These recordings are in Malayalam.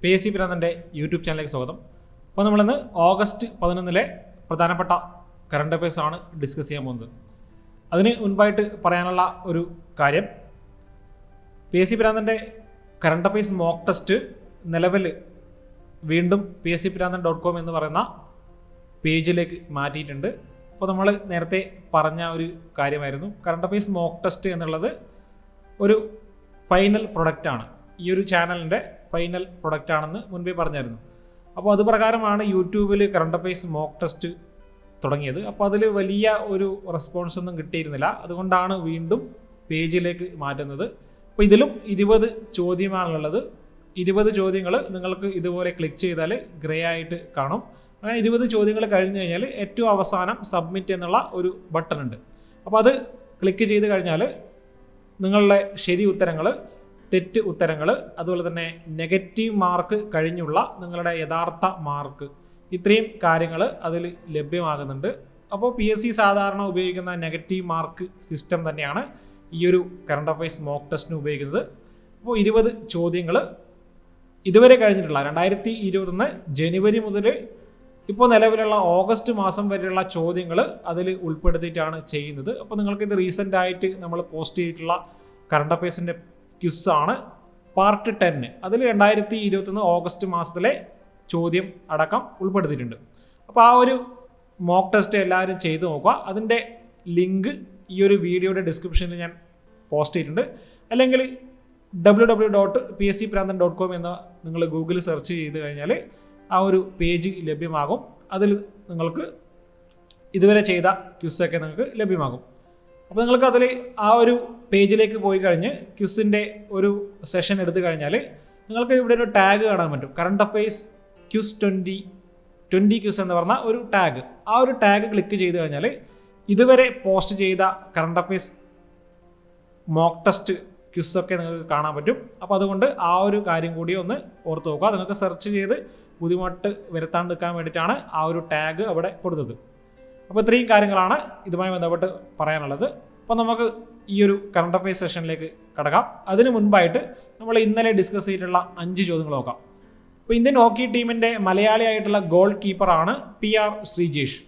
PSC ഭ്രാന്തൻ്റെ യൂട്യൂബ് ചാനലിലേക്ക് സ്വാഗതം. അപ്പോൾ നമ്മളിന്ന് ഓഗസ്റ്റ് 11 പ്രധാനപ്പെട്ട കറണ്ട് അഫയേഴ്സ് ആണ് ഡിസ്കസ് ചെയ്യാൻ പോകുന്നത്. അതിന് മുൻപായിട്ട് പറയാനുള്ള ഒരു കാര്യം, PSC ഭ്രാന്തൻ്റെ കറണ്ട് അഫയേഴ്സ് മോക്ക് ടെസ്റ്റ് നിലവിൽ വീണ്ടും PSCPrandan.com എന്ന് പറയുന്ന പേജിലേക്ക് മാറ്റിയിട്ടുണ്ട്. അപ്പോൾ നമ്മൾ നേരത്തെ പറഞ്ഞ ഒരു കാര്യമായിരുന്നു, കറണ്ട് അഫയേഴ്സ് മോക്ക് ടെസ്റ്റ് എന്നുള്ളത് ഒരു ഫൈനൽ പ്രൊഡക്റ്റാണ്, ഈ ഒരു ചാനലിൻ്റെ ഫൈനൽ പ്രൊഡക്റ്റാണെന്ന് മുൻപേ പറഞ്ഞായിരുന്നു. അപ്പോൾ അത് പ്രകാരമാണ് യൂട്യൂബിൽ കറണ്ട് അഫയേഴ്സ് മോക്ക് ടെസ്റ്റ് തുടങ്ങിയത്. അപ്പോൾ അതിൽ വലിയ ഒരു റെസ്പോൺസ് ഒന്നും കിട്ടിയിരുന്നില്ല, അതുകൊണ്ടാണ് വീണ്ടും പേജിലേക്ക് മാറ്റുന്നത്. അപ്പോൾ ഇതിലും 20 ചോദ്യമാണുള്ളത്. 20 ചോദ്യങ്ങൾ നിങ്ങൾക്ക് ഇതുപോലെ ക്ലിക്ക് ചെയ്താൽ ഗ്രേ ആയിട്ട് കാണും. അങ്ങനെ 20 ചോദ്യങ്ങൾ കഴിഞ്ഞ് കഴിഞ്ഞാൽ ഏറ്റവും അവസാനം സബ്മിറ്റ് എന്നുള്ള ഒരു ബട്ടൺ ഉണ്ട്. അപ്പോൾ അത് ക്ലിക്ക് ചെയ്ത് കഴിഞ്ഞാൽ നിങ്ങളുടെ ശരി ഉത്തരങ്ങൾ, തെറ്റ് ഉത്തരങ്ങൾ, അതുപോലെ തന്നെ നെഗറ്റീവ് മാർക്ക് കഴിഞ്ഞുള്ള നിങ്ങളുടെ യഥാർത്ഥ മാർക്ക്, ഇത്രയും കാര്യങ്ങൾ അതിൽ ലഭ്യമാകുന്നുണ്ട്. അപ്പോൾ PSC സാധാരണ ഉപയോഗിക്കുന്ന നെഗറ്റീവ് മാർക്ക് സിസ്റ്റം തന്നെയാണ് ഈ ഒരു കറണ്ട് അഫയേഴ്സ് മോക്ക് ടെസ്റ്റിന് ഉപയോഗിക്കുന്നത്. അപ്പോൾ 20 ചോദ്യങ്ങൾ ഇതുവരെ കഴിഞ്ഞിട്ടുള്ള 2021 ജനുവരി മുതൽ ഇപ്പോൾ നിലവിലുള്ള ഓഗസ്റ്റ് മാസം വരെയുള്ള ചോദ്യങ്ങൾ അതിൽ ഉൾപ്പെടുത്തിയിട്ടാണ് ചെയ്യുന്നത്. അപ്പോൾ നിങ്ങൾക്കിത് റീസെൻ്റ് ആയിട്ട് നമ്മൾ പോസ്റ്റ് ചെയ്തിട്ടുള്ള കറണ്ട് അഫയേഴ്സിൻ്റെ ക്വിസാണ് പാർട്ട് 10. അതിൽ 2021 ഓഗസ്റ്റ് മാസത്തിലെ ചോദ്യം അടക്കം ഉൾപ്പെടുത്തിയിട്ടുണ്ട്. അപ്പോൾ ആ ഒരു മോക്ക് ടെസ്റ്റ് എല്ലാവരും ചെയ്ത് നോക്കുക. അതിൻ്റെ ലിങ്ക് ഈ ഒരു വീഡിയോയുടെ ഡിസ്ക്രിപ്ഷനിൽ ഞാൻ പോസ്റ്റ് ചെയ്തിട്ടുണ്ട്. അല്ലെങ്കിൽ www.pscprandan.com എന്ന നിങ്ങൾ ഗൂഗിളിൽ സെർച്ച് ചെയ്ത് കഴിഞ്ഞാൽ ആ ഒരു പേജ് ലഭ്യമാകും. അതിൽ നിങ്ങൾക്ക് ഇതുവരെ ചെയ്ത ക്വിസൊക്കെ നിങ്ങൾക്ക് ലഭ്യമാകും. അപ്പോൾ നിങ്ങൾക്ക് അതിൽ ആ ഒരു പേജിലേക്ക് പോയി കഴിഞ്ഞ് ക്വിസിൻ്റെ ഒരു സെഷൻ എടുത്തു കഴിഞ്ഞാൽ നിങ്ങൾക്ക് ഇവിടെ ഒരു ടാഗ് കാണാൻ പറ്റും, കറണ്ട് അഫയേഴ്സ് ക്വിസ് 20 ക്വിസ് എന്ന് പറഞ്ഞ ഒരു ടാഗ്. ആ ഒരു ടാഗ് ക്ലിക്ക് ചെയ്ത് കഴിഞ്ഞാൽ ഇതുവരെ പോസ്റ്റ് ചെയ്ത കറണ്ട് അഫയേഴ്സ് മോക്ക് ടെസ്റ്റ് ക്വിസൊക്കെ നിങ്ങൾക്ക് കാണാൻ പറ്റും. അപ്പോൾ അതുകൊണ്ട് ആ ഒരു കാര്യം കൂടി ഒന്ന് ഓർത്ത് നോക്കുക. നിങ്ങൾക്ക് സെർച്ച് ചെയ്ത് ബുദ്ധിമുട്ട് വരുത്താണ്ടിരിക്കാൻ വേണ്ടിയിട്ടാണ് ആ ഒരു ടാഗ് അവിടെ കൊടുത്തത്. അപ്പോൾ ഇത്രയും കാര്യങ്ങളാണ് ഇതുമായി ബന്ധപ്പെട്ട് പറയാനുള്ളത്. അപ്പോൾ നമുക്ക് ഈ ഒരു കറണ്ട് അഫയേഴ്സ് സെഷനിലേക്ക് കടക്കാം. അതിന് മുൻപായിട്ട് നമ്മൾ ഇന്നലെ ഡിസ്കസ് ചെയ്തിട്ടുള്ള 5 ചോദ്യങ്ങൾ നോക്കാം. അപ്പോൾ ഇന്ത്യൻ ഹോക്കി ടീമിൻ്റെ മലയാളിയായിട്ടുള്ള ഗോൾ കീപ്പറാണ് PR ശ്രീജേഷ്.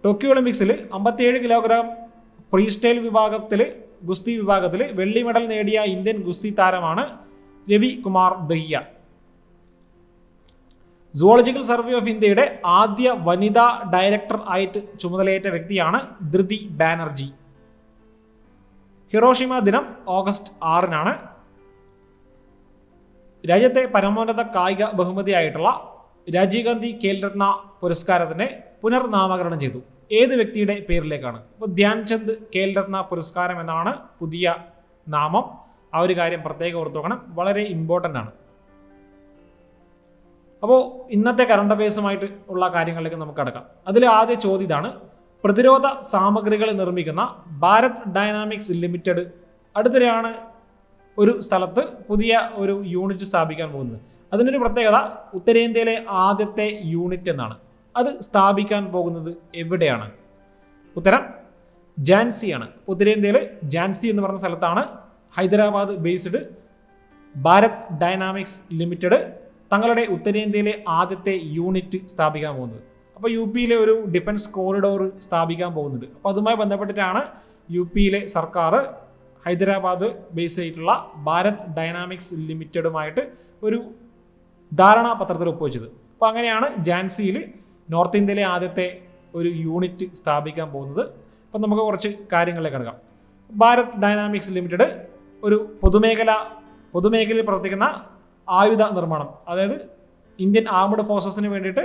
ടോക്കിയോ ഒളിമ്പിക്സിൽ 57 കിലോഗ്രാം ഫ്രീ സ്റ്റൈൽ വിഭാഗത്തിൽ, ഗുസ്തി വിഭാഗത്തിൽ വെള്ളി മെഡൽ നേടിയ ഇന്ത്യൻ ഗുസ്തി താരമാണ് Ravi Kumar Dahiya. Zoological survey of ഇന്ത്യയുടെ ആദ്യ വനിതാ ഡയറക്ടർ ആയിട്ട് ചുമതലയേറ്റ വ്യക്തിയാണ് ധൃതി ബാനർജി. ഹിറോഷിമ ദിനം ഓഗസ്റ്റ് 6 രാജ്യത്തെ പരമോന്നത കായിക ബഹുമതിയായിട്ടുള്ള രാജീവ് ഗാന്ധി ഖേൽരത്ന പുരസ്കാരത്തിന് പുനർനാമകരണം ചെയ്തു. ഏത് വ്യക്തിയുടെ പേരിലേക്കാണ്? അപ്പോൾ ധ്യാൻചന്ദ് ഖേൽരത്ന പുരസ്കാരം എന്നാണ് പുതിയ നാമം. ആ ഒരു കാര്യം പ്രത്യേകം ഓർത്ത് നോക്കണം, വളരെ ഇമ്പോർട്ടൻ്റ് ആണ്. അപ്പോൾ ഇന്നത്തെ കറണ്ട് അഫയേഴ്സുമായിട്ട് ഉള്ള കാര്യങ്ങളിലേക്ക് നമുക്ക് കടക്കാം. അതിൽ ആദ്യ ചോദ്യം ഇതാണ്, പ്രതിരോധ സാമഗ്രികൾ നിർമ്മിക്കുന്ന ഭാരത് ഡൈനാമിക്സ് ലിമിറ്റഡ് അടുത്തിടെയാണ് ഒരു സ്ഥലത്ത് പുതിയ ഒരു യൂണിറ്റ് സ്ഥാപിക്കാൻ പോകുന്നത്. അതിനൊരു പ്രത്യേകത, ഉത്തരേന്ത്യയിലെ ആദ്യത്തെ യൂണിറ്റ് എന്നാണ്. അത് സ്ഥാപിക്കാൻ പോകുന്നത് എവിടെയാണ്? ഉത്തരം ഝാൻസിയാണ്. ഉത്തരേന്ത്യയിൽ ഝാൻസി എന്ന് പറഞ്ഞ സ്ഥലത്താണ് Hyderabad based Bharat dynamics limited തങ്ങളുടെ ഉത്തരേന്ത്യയിലെ ആദ്യത്തെ യൂണിറ്റ് സ്ഥാപിക്കാൻ പോകുന്നത്. അപ്പോൾ UP-യിലെ ഒരു ഡിഫൻസ് കോറിഡോർ സ്ഥാപിക്കാൻ പോകുന്നുണ്ട്. അപ്പോൾ അതുമായി ബന്ധപ്പെട്ടിട്ടാണ് UP-യിലെ സർക്കാർ ഹൈദരാബാദ് ബേസ് ചെയ്തിട്ടുള്ള ഭാരത് ഡൈനാമിക്സ് ലിമിറ്റഡുമായിട്ട് ഒരു ധാരണാപത്രത്തിൽ ഒപ്പുവെച്ചത്. അപ്പോൾ അങ്ങനെയാണ് ഝാൻസിയിൽ നോർത്ത് ഇന്ത്യയിലെ ആദ്യത്തെ ഒരു യൂണിറ്റ് സ്ഥാപിക്കാൻ പോകുന്നത്. അപ്പം നമുക്ക് കുറച്ച് കാര്യങ്ങളിലേക്ക് കിടക്കാം. ഭാരത് ഡൈനാമിക്സ് ലിമിറ്റഡ് ഒരു പൊതുമേഖലയിൽ പ്രവർത്തിക്കുന്ന ആയുധ നിർമ്മാണം, അതായത് ഇന്ത്യൻ ആർമഡ് ഫോഴ്സസിന് വേണ്ടിയിട്ട്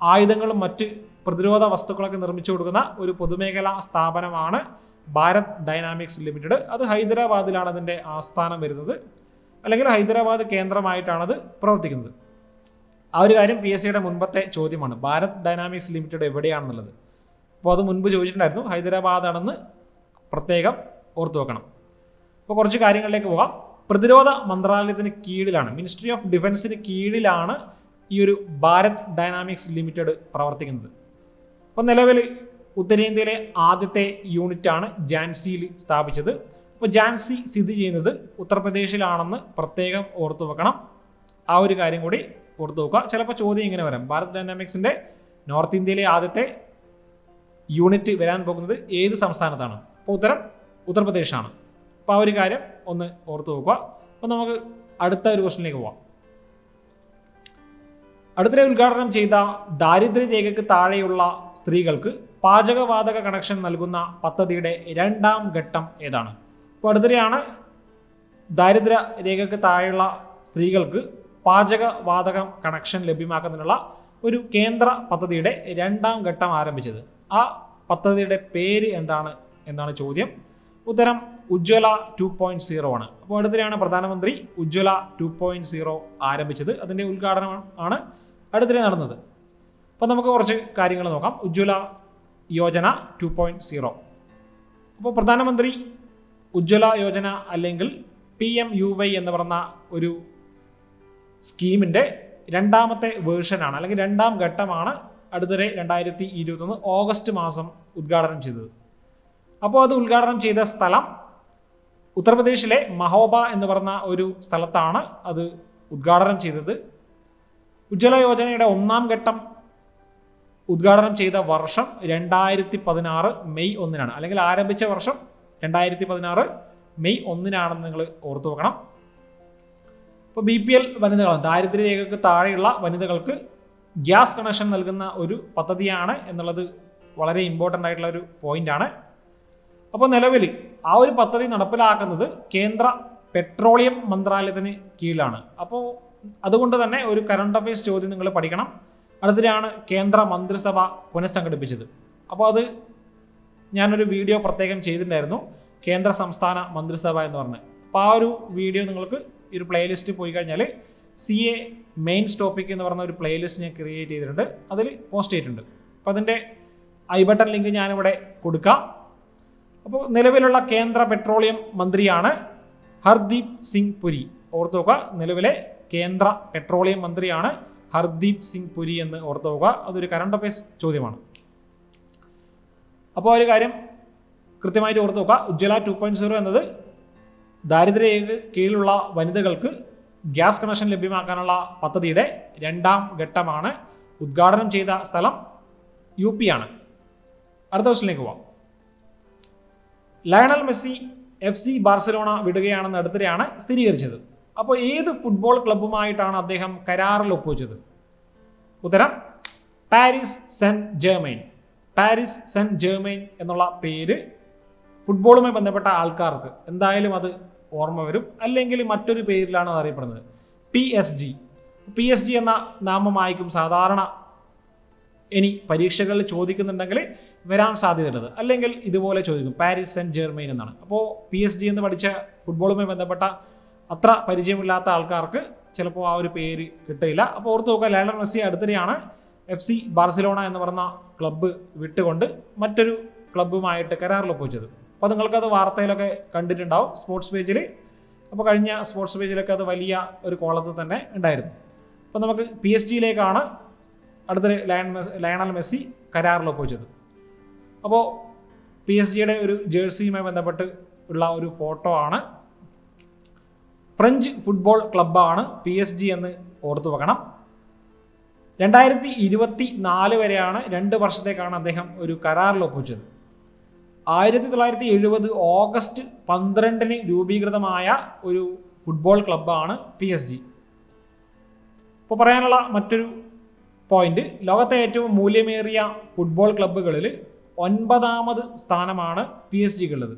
ആയുധങ്ങളും മറ്റ് പ്രതിരോധ വസ്തുക്കളൊക്കെ നിർമ്മിച്ചു കൊടുക്കുന്ന ഒരു പൊതുമേഖലാ സ്ഥാപനമാണ് ഭാരത് ഡൈനാമിക്സ് ലിമിറ്റഡ്. അത് ഹൈദരാബാദിലാണ് അതിൻ്റെ ആസ്ഥാനം വരുന്നത്, അല്ലെങ്കിൽ ഹൈദരാബാദ് കേന്ദ്രമായിട്ടാണത് പ്രവർത്തിക്കുന്നത്. ആ ഒരു കാര്യം PSCയുടെ മുൻപത്തെ ചോദ്യമാണ്, ഭാരത് ഡൈനാമിക്സ് ലിമിറ്റഡ് എവിടെയാണെന്നുള്ളത്. അപ്പോൾ അത് മുൻപ് ചോദിച്ചിട്ടുണ്ടായിരുന്നു, ഹൈദരാബാദാണെന്ന് പ്രത്യേകം ഓർത്തു വെക്കണം. അപ്പോൾ കുറച്ച് കാര്യങ്ങളിലേക്ക് പോകാം. പ്രതിരോധ മന്ത്രാലയത്തിന് കീഴിലാണ്, മിനിസ്ട്രി ഓഫ് ഡിഫൻസിന് കീഴിലാണ് ഈ ഒരു ഭാരത് ഡൈനാമിക്സ് ലിമിറ്റഡ് പ്രവർത്തിക്കുന്നത്. അപ്പോൾ നിലവിൽ ഉത്തരേന്ത്യയിലെ ആദ്യത്തെ യൂണിറ്റാണ് ഝാൻസിയിൽ സ്ഥാപിച്ചത്. അപ്പോൾ ഝാൻസി സ്ഥിതി ചെയ്യുന്നത് ഉത്തർപ്രദേശിലാണെന്ന് പ്രത്യേകം ഓർത്തു വെക്കണം. ആ ഒരു കാര്യം കൂടി ഓർത്തു വെക്കുക. ചിലപ്പോൾ ചോദ്യം ഇങ്ങനെ വരാം, ഭാരത് ഡൈനാമിക്സിൻ്റെ നോർത്ത് ഇന്ത്യയിലെ ആദ്യത്തെ യൂണിറ്റ് വരാൻ പോകുന്നത് ഏത് സംസ്ഥാനത്താണ്? അപ്പോൾ ഉത്തരം ഉത്തർപ്രദേശാണ്. അപ്പോൾ ആ ഒരു കാര്യം ഒന്ന് ഓർത്തു വെക്കുക. അപ്പോൾ നമുക്ക് അടുത്ത ഒരു ക്വസ്റ്റിനിലേക്ക് പോവാം. അടുത്തിടെ ഉദ്ഘാടനം ചെയ്ത ദാരിദ്ര്യരേഖയ്ക്ക് താഴെയുള്ള സ്ത്രീകൾക്ക് പാചകവാതക കണക്ഷൻ നൽകുന്ന പദ്ധതിയുടെ രണ്ടാം ഘട്ടം ഏതാണ്? അപ്പോൾ അടുത്തിടെയാണ് ദാരിദ്ര്യ രേഖയ്ക്ക് താഴെയുള്ള സ്ത്രീകൾക്ക് പാചകവാതക കണക്ഷൻ ലഭ്യമാക്കുന്നതിനുള്ള ഒരു കേന്ദ്ര പദ്ധതിയുടെ രണ്ടാം ഘട്ടം ആരംഭിച്ചത്. ആ പദ്ധതിയുടെ പേര് എന്താണ് എന്നാണ് ചോദ്യം. ഉത്തരം ഉജ്ജ്വല 2.0 ആണ്. അപ്പോൾ അടുത്തിടെയാണ് പ്രധാനമന്ത്രി ഉജ്ജ്വല 2.0 ആരംഭിച്ചത്. അതിൻ്റെ ഉദ്ഘാടനം ആണ് അടുത്തിടെ നടന്നത്. അപ്പോൾ നമുക്ക് കുറച്ച് കാര്യങ്ങൾ നോക്കാം. ഉജ്ജ്വല യോജന 2.0. അപ്പോൾ പ്രധാനമന്ത്രി ഉജ്ജ്വല യോജന അല്ലെങ്കിൽ PMUY എന്ന് പറഞ്ഞ ഒരു സ്കീമിൻ്റെ രണ്ടാമത്തെ വേർഷനാണ് അല്ലെങ്കിൽ രണ്ടാം ഘട്ടമാണ് അടുത്തിടെ 2021 ഓഗസ്റ്റ് മാസം ഉദ്ഘാടനം ചെയ്തത്. അപ്പോൾ അത് ഉദ്ഘാടനം ചെയ്ത സ്ഥലം ഉത്തർപ്രദേശിലെ മഹോബ എന്ന് പറഞ്ഞ ഒരു സ്ഥലത്താണ് അത് ഉദ്ഘാടനം ചെയ്തത്. ഉജ്ജ്വല യോജനയുടെ ഒന്നാം ഘട്ടം ഉദ്ഘാടനം ചെയ്ത വർഷം 2016 മെയ് 1 അല്ലെങ്കിൽ ആരംഭിച്ച വർഷം 2016 മെയ് 1 നിങ്ങൾ ഓർത്തു വെക്കണം. ഇപ്പോൾ BPL വനിതകളാണ്, ദാരിദ്ര്യരേഖയ്ക്ക് താഴെയുള്ള വനിതകൾക്ക് ഗ്യാസ് കണക്ഷൻ നൽകുന്ന ഒരു പദ്ധതിയാണ് എന്നുള്ളത് വളരെ ഇമ്പോർട്ടൻ്റ് ആയിട്ടുള്ള ഒരു പോയിൻ്റാണ്. അപ്പോൾ നിലവിൽ ആ ഒരു പദ്ധതി നടപ്പിലാക്കുന്നത് കേന്ദ്ര പെട്രോളിയം മന്ത്രാലയത്തിന് കീഴിലാണ്. അപ്പോൾ അതുകൊണ്ട് തന്നെ ഒരു കറണ്ട് അഫയേഴ്സ് ചോദ്യം നിങ്ങൾ പഠിക്കണം. അടുത്തിടെയാണ് കേന്ദ്ര മന്ത്രിസഭ പുനഃസംഘടിപ്പിച്ചത്. അപ്പോൾ അത് ഞാനൊരു വീഡിയോ പ്രത്യേകം ചെയ്തിട്ടുണ്ടായിരുന്നു, കേന്ദ്ര സംസ്ഥാന മന്ത്രിസഭ എന്ന് പറഞ്ഞ്. അപ്പോൾ ആ ഒരു വീഡിയോ നിങ്ങൾക്ക് ഈ ഒരു പ്ലേലിസ്റ്റ് പോയി കഴിഞ്ഞാൽ CA മെയിൻസ് ടോപ്പിക് എന്ന് പറഞ്ഞ ഒരു പ്ലേലിസ്റ്റ് ഞാൻ ക്രിയേറ്റ് ചെയ്തിട്ടുണ്ട്, അതിൽ പോസ്റ്റ് ചെയ്തിട്ടുണ്ട്. അപ്പോൾ അതിൻ്റെ ഐ ബട്ടൺ ലിങ്ക് ഞാനിവിടെ കൊടുക്കാം. അപ്പോൾ നിലവിലുള്ള കേന്ദ്ര പെട്രോളിയം മന്ത്രിയാണ് ഹർദീപ് സിംഗ് പുരി. ഓർത്തു നോക്കുക, നിലവിലെ കേന്ദ്ര പെട്രോളിയം മന്ത്രിയാണ് ഹർദീപ് സിംഗ് പുരി എന്ന് ഓർത്തു നോക്കുക. അതൊരു കറണ്ട് അഫയേഴ്സ് ചോദ്യമാണ്. അപ്പോൾ ഒരു കാര്യം കൃത്യമായിട്ട് ഓർത്തു നോക്കുക, ഉജ്ജ്വല 2.0 എന്നത് ദാരിദ്ര്യരേഖയ്ക്ക് കീഴിലുള്ള വനിതകൾക്ക് ഗ്യാസ് കണക്ഷൻ ലഭ്യമാക്കാനുള്ള പദ്ധതിയുടെ രണ്ടാം ഘട്ടമാണ്. ഉദ്ഘാടനം ചെയ്ത സ്ഥലം UP ആണ്. അടുത്ത ക്വസ്റ്റിനിലേക്ക് പോവാം. ലയണൽ മെസ്സി FC ബാർസലോണ വിടുകയാണെന്ന് അടുത്തിടെയാണ് സ്ഥിരീകരിച്ചത്. അപ്പോൾ ഏത് ഫുട്ബോൾ ക്ലബ്ബുമായിട്ടാണ് അദ്ദേഹം കരാറിൽ ഒപ്പുവെച്ചത്? ഉത്തരം Paris saint Germain. Paris saint Germain എന്നുള്ള പേര് ഫുട്ബോളുമായി ബന്ധപ്പെട്ട ആൾക്കാർക്ക് എന്തായാലും അത് ഓർമ്മ വരും. അല്ലെങ്കിൽ മറ്റൊരു പേരിലാണ് അത് അറിയപ്പെടുന്നത്, PSG എന്ന നാമമായിരിക്കും സാധാരണ ഇനി പരീക്ഷകളിൽ ചോദിക്കുന്നുണ്ടെങ്കിൽ വരാൻ സാധ്യതയുള്ളത്. അല്ലെങ്കിൽ ഇതുപോലെ ചോദിക്കും പാരീസ് സെന്റ് ജെർമെയിൻ എന്നാണ്. അപ്പോൾ PSG എന്ന് പഠിച്ച ഫുട്ബോളുമായി ബന്ധപ്പെട്ട അത്ര പരിചയമില്ലാത്ത ആൾക്കാർക്ക് ചിലപ്പോൾ ആ ഒരു പേര് കിട്ടില്ല. അപ്പോൾ ഓർത്ത് നോക്കുക, ലയണൽ മെസ്സി അടുത്തിടെയാണ് FC ബാർസലോണ എന്ന് പറഞ്ഞ ക്ലബ്ബ് വിട്ടുകൊണ്ട് മറ്റൊരു ക്ലബ്ബുമായിട്ട് കരാറിൽ ഒപ്പുവെച്ചത്. അപ്പോൾ നിങ്ങൾക്കത് വാർത്തയിലൊക്കെ കണ്ടിട്ടുണ്ടാവും, സ്പോർട്സ് പേജിൽ. അപ്പോൾ കഴിഞ്ഞ സ്പോർട്സ് പേജിലൊക്കെ അത് വലിയ ഒരു കോളത്തിൽ തന്നെ ഉണ്ടായിരുന്നു. അപ്പോൾ നമുക്ക് PSG-യിലേക്കാണ് അടുത്തിടെ ലയണൽ മെസ്സി കരാറിൽ ഒപ്പുവെച്ചത്. അപ്പോൾ PSG-യുടെ ഒരു ജേഴ്സിയുമായി ബന്ധപ്പെട്ട് ഉള്ള ഒരു ഫോട്ടോ ആണ്. ഫ്രഞ്ച് ഫുട്ബോൾ ക്ലബ്ബാണ് PSG എന്ന് ഓർത്തു വെക്കണം. 2024 വരെയാണ്, 2 വർഷത്തേക്കാണ് അദ്ദേഹം ഒരു കരാറിൽ ഒപ്പുവെച്ചത്. 1970 ഓഗസ്റ്റ് 12 രൂപീകൃതമായ ഒരു ഫുട്ബോൾ ക്ലബ്ബാണ് PSG. ഇപ്പോൾ പറയാനുള്ള മറ്റൊരു പോയിന്റ്, ലോകത്തെ ഏറ്റവും മൂല്യമേറിയ ഫുട്ബോൾ ക്ലബ്ബുകളിൽ 9ാമത് സ്ഥാനമാണ് PSG-ക്കുള്ളത്.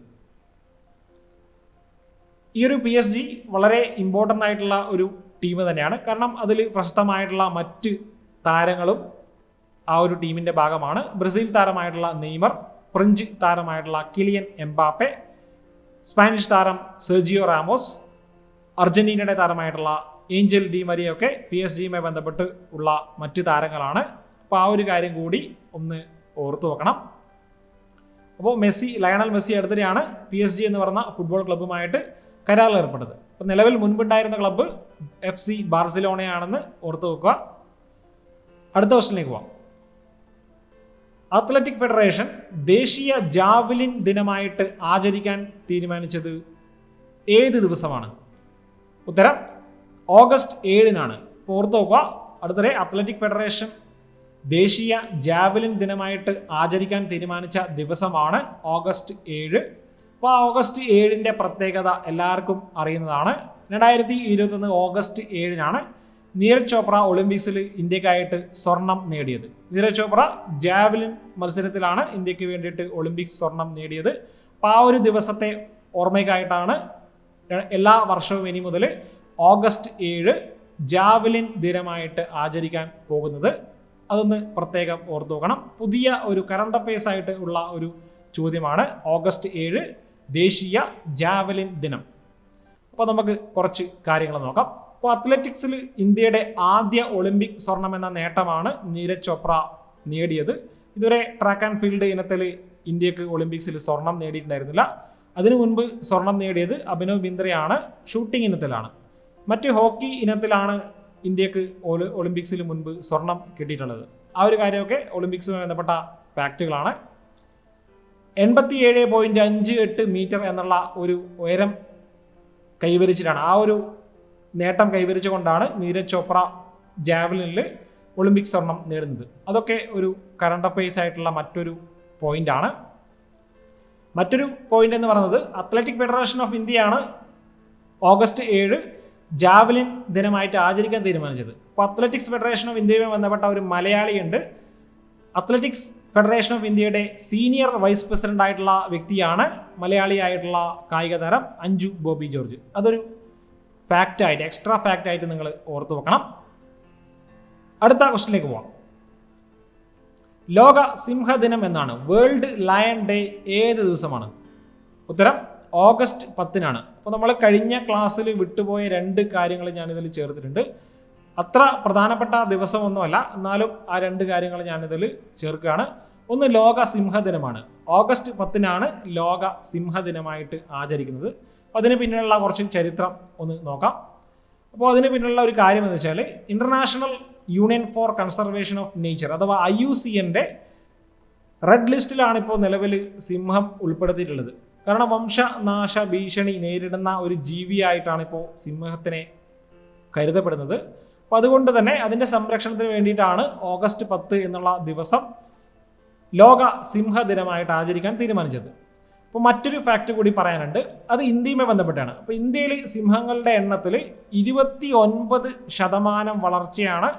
ഈ ഒരു PSG വളരെ ഇമ്പോർട്ടൻ്റ് ആയിട്ടുള്ള ഒരു ടീം തന്നെയാണ്. കാരണം അതിൽ പ്രശസ്തമായിട്ടുള്ള മറ്റ് താരങ്ങളും ആ ഒരു ടീമിൻ്റെ ഭാഗമാണ്. ബ്രസീൽ താരമായിട്ടുള്ള നെയ്മർ, ഫ്രഞ്ച് താരമായിട്ടുള്ള കിലിയൻ എംബാപ്പെ, സ്പാനിഷ് താരം സെർജിയോ റാമോസ്, അർജന്റീനയുടെ താരമായിട്ടുള്ള ഏഞ്ചൽ ഡി മരിയൊക്കെ PSG-യുമായി ബന്ധപ്പെട്ട് ഉള്ള മറ്റ് താരങ്ങളാണ്. അപ്പോൾ ആ ഒരു കാര്യം കൂടി ഒന്ന് ഓർത്തു വെക്കണം. അപ്പോൾ ലയണൽ മെസ്സി അടുത്തിടെയാണ് PSG എന്ന് പറഞ്ഞ ഫുട്ബോൾ ക്ലബ്ബുമായിട്ട് കരാറിൽ ഏർപ്പെട്ടത്. അപ്പോൾ നിലവിൽ മുൻപുണ്ടായിരുന്ന ക്ലബ്ബ് FC ബാർസലോണയാണെന്ന് ഓർത്തു വെക്കുക. അടുത്ത ക്വസ്റ്റ്യനിലേക്ക് പോവാം. അത്ലറ്റിക് ഫെഡറേഷൻ ദേശീയ ജാവലിൻ ദിനമായിട്ട് ആചരിക്കാൻ തീരുമാനിച്ചത് ഏത് ദിവസമാണ്? ഉത്തരം ഓഗസ്റ്റ് 7-നാണ്. ഇപ്പോൾ ഓർത്ത് നോക്കുക, അടുത്തിടെ അത്ലറ്റിക് ഫെഡറേഷൻ ദേശീയ ജാവലിൻ ദിനമായിട്ട് ആചരിക്കാൻ തീരുമാനിച്ച ദിവസമാണ് ഓഗസ്റ്റ് 7. അപ്പോൾ ആ ഓഗസ്റ്റ് 7-ന്റെ പ്രത്യേകത എല്ലാവർക്കും അറിയുന്നതാണ്. 2021 ഓഗസ്റ്റ് 7-നാണ് നീരജ് ചോപ്ര ഒളിമ്പിക്സിൽ ഇന്ത്യക്കായിട്ട് സ്വർണം നേടിയത്. നീരജ് ചോപ്ര ജാവലിൻ മത്സരത്തിലാണ് ഇന്ത്യക്ക് വേണ്ടിയിട്ട് ഒളിമ്പിക്സ് സ്വർണം നേടിയത്. അപ്പോൾ ആ ഒരു ദിവസത്തെ ഓർമ്മയ്ക്കായിട്ടാണ് എല്ലാ വർഷവും ഇനി മുതൽ ഓഗസ്റ്റ് 7 ജാവലിൻ ദിനമായിട്ട് ആചരിക്കാൻ പോകുന്നത്. അതൊന്ന് പ്രത്യേകം ഓർത്തു നോക്കണം. പുതിയ ഒരു കറണ്ട് അഫയേഴ്സ് ആയിട്ട് ഉള്ള ഒരു ചോദ്യമാണ് ഓഗസ്റ്റ് 7 ദേശീയ ജാവലിൻ ദിനം. അപ്പോൾ നമുക്ക് കുറച്ച് കാര്യങ്ങൾ നോക്കാം. അപ്പോൾ അത്ലറ്റിക്സിൽ ഇന്ത്യയുടെ ആദ്യ ഒളിമ്പിക് സ്വർണം എന്ന നേട്ടമാണ് നീരജ് ചോപ്ര നേടിയത്. ഇതുവരെ ട്രാക്ക് ആൻഡ് ഫീൽഡ് ഇനത്തിൽ ഇന്ത്യക്ക് ഒളിമ്പിക്സിൽ സ്വർണം നേടിയിട്ടുണ്ടായിരുന്നില്ല. അതിനു മുൻപ് സ്വർണം നേടിയത് അഭിനവ് ബിന്ദ്രയാണ് ഷൂട്ടിംഗ് ഇനത്തിലാണ്. മറ്റ് ഹോക്കി ഇനത്തിലാണ് ഇന്ത്യക്ക് ഒളിമ്പിക്സിൽ മുൻപ് സ്വർണം കിട്ടിയിട്ടുള്ളത്. ആ ഒരു കാര്യമൊക്കെ ഒളിമ്പിക്സുമായി ബന്ധപ്പെട്ട ഫാക്റ്റുകളാണ്. 87.58 മീറ്റർ എന്നുള്ള ഒരു ഉയരം കൈവരിച്ചിട്ടാണ്, ആ ഒരു നേട്ടം കൈവരിച്ചുകൊണ്ടാണ് നീരജ് ചോപ്ര ജാവലിനിൽ ഒളിമ്പിക് സ്വർണം നേടുന്നത്. അതൊക്കെ ഒരു കറണ്ട് അഫയേഴ്സ് ആയിട്ടുള്ള മറ്റൊരു പോയിന്റാണ്. മറ്റൊരു പോയിന്റ് എന്ന് പറയുന്നത് അത്ലറ്റിക് ഫെഡറേഷൻ ഓഫ് ഇന്ത്യയാണ് ഓഗസ്റ്റ് 7 ജാവലിൻ ദിനമായിട്ട് ആചരിക്കാൻ തീരുമാനിച്ചത്. അപ്പോൾ അത്ലറ്റിക്സ് ഫെഡറേഷൻ ഓഫ് ഇന്ത്യയുമായി ബന്ധപ്പെട്ട ഒരു മലയാളിയുണ്ട്. അത്ലറ്റിക്സ് ഫെഡറേഷൻ ഓഫ് ഇന്ത്യയുടെ സീനിയർ വൈസ് പ്രസിഡന്റ് ആയിട്ടുള്ള വ്യക്തിയാണ് മലയാളിയായിട്ടുള്ള കായിക താരം അഞ്ജു ബോബി ജോർജ്. അതൊരു ഫാക്റ്റായിട്ട്, എക്സ്ട്രാ ഫാക്റ്റായിട്ട് നിങ്ങൾ ഓർത്തു വെക്കണം. അടുത്ത ക്വസ്റ്റിലേക്ക് പോവാം. ലോക സിംഹദിനം എന്നാണ്. വേൾഡ് ലയൺ ഡേ ഏത് ദിവസമാണ്? ഉത്തരം ഓഗസ്റ്റ് 10-നാണ്. അപ്പോൾ നമ്മൾ കഴിഞ്ഞ ക്ലാസ്സിൽ വിട്ടുപോയ 2 കാര്യങ്ങൾ ഞാനിതിൽ ചേർത്തിട്ടുണ്ട്. അത്ര പ്രധാനപ്പെട്ട ദിവസമൊന്നുമല്ല, എന്നാലും ആ 2 കാര്യങ്ങൾ ഞാനിതിൽ ചേർക്കുകയാണ്. ഒന്ന് ലോക സിംഹദിനമാണ്. ഓഗസ്റ്റ് 10-നാണ് ലോക സിംഹദിനമായിട്ട് ആചരിക്കുന്നത്. അതിന് പിന്നിലുള്ള കുറച്ച് ചരിത്രം ഒന്ന് നോക്കാം. അപ്പോൾ അതിന് പിന്നിലുള്ള ഒരു കാര്യം എന്ന് വെച്ചാൽ international union for conservation of nature അഥവാ IUCN-ന്റെ റെഡ് ലിസ്റ്റിലാണ് ഇപ്പോൾ നിലവിൽ സിംഹം ഉൾപ്പെടുത്തിയിട്ടുള്ളത്. കാരണം വംശനാശ ഭീഷണി നേരിടുന്ന ഒരു ജീവിയായിട്ടാണ് ഇപ്പോൾ സിംഹത്തിനെ കരുതപ്പെടുന്നത്. അപ്പോൾ അതുകൊണ്ട് തന്നെ അതിൻ്റെ സംരക്ഷണത്തിന് വേണ്ടിയിട്ടാണ് ഓഗസ്റ്റ് 10 എന്നുള്ള ദിവസം ലോക സിംഹദിനമായിട്ട് ആചരിക്കാൻ തീരുമാനിച്ചത്. അപ്പോൾ മറ്റൊരു ഫാക്റ്റ് കൂടി പറയാനുണ്ട്, അത് ഇന്ത്യയുമായി ബന്ധപ്പെട്ടാണ്. അപ്പോൾ ഇന്ത്യയിൽ സിംഹങ്ങളുടെ എണ്ണത്തിൽ 29% വളർച്ചയാണ്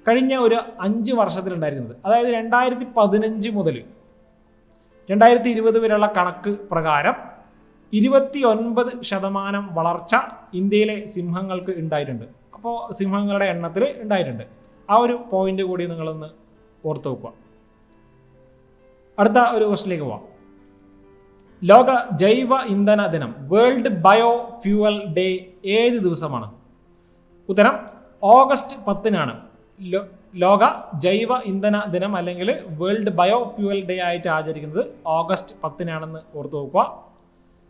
കഴിഞ്ഞ ഒരു 5 വർഷത്തിലുണ്ടായിരുന്നത്. അതായത് 2015 മുതൽ 2020 വരെയുള്ള കണക്ക് പ്രകാരം 29% വളർച്ച ഇന്ത്യയിലെ സിംഹങ്ങൾക്ക് ഉണ്ടായിട്ടുണ്ട്. അപ്പോൾ സിംഹങ്ങളുടെ എണ്ണത്തിൽ ഉണ്ടായിട്ടുണ്ട്. ആ ഒരു പോയിന്റ് കൂടി നിങ്ങളൊന്ന് ഓർത്ത് വെക്കുക. അടുത്ത ഒരു ക്വസ്റ്റിലേക്ക് പോവാം. ലോക ജൈവ ഇന്ധന ദിനം വേൾഡ് ബയോ ഫ്യൂവൽ ഡേ ഏത് ദിവസമാണ്? ഉത്തരം ഓഗസ്റ്റ് 10-നാണ് ലോക ജൈവ ഇന്ധന ദിനം അല്ലെങ്കിൽ വേൾഡ് ബയോ ഫ്യൂവൽ ഡേ ആയിട്ട് ആചരിക്കുന്നത് ഓഗസ്റ്റ് 10-നാണെന്ന് ഓർത്ത് നോക്കുക.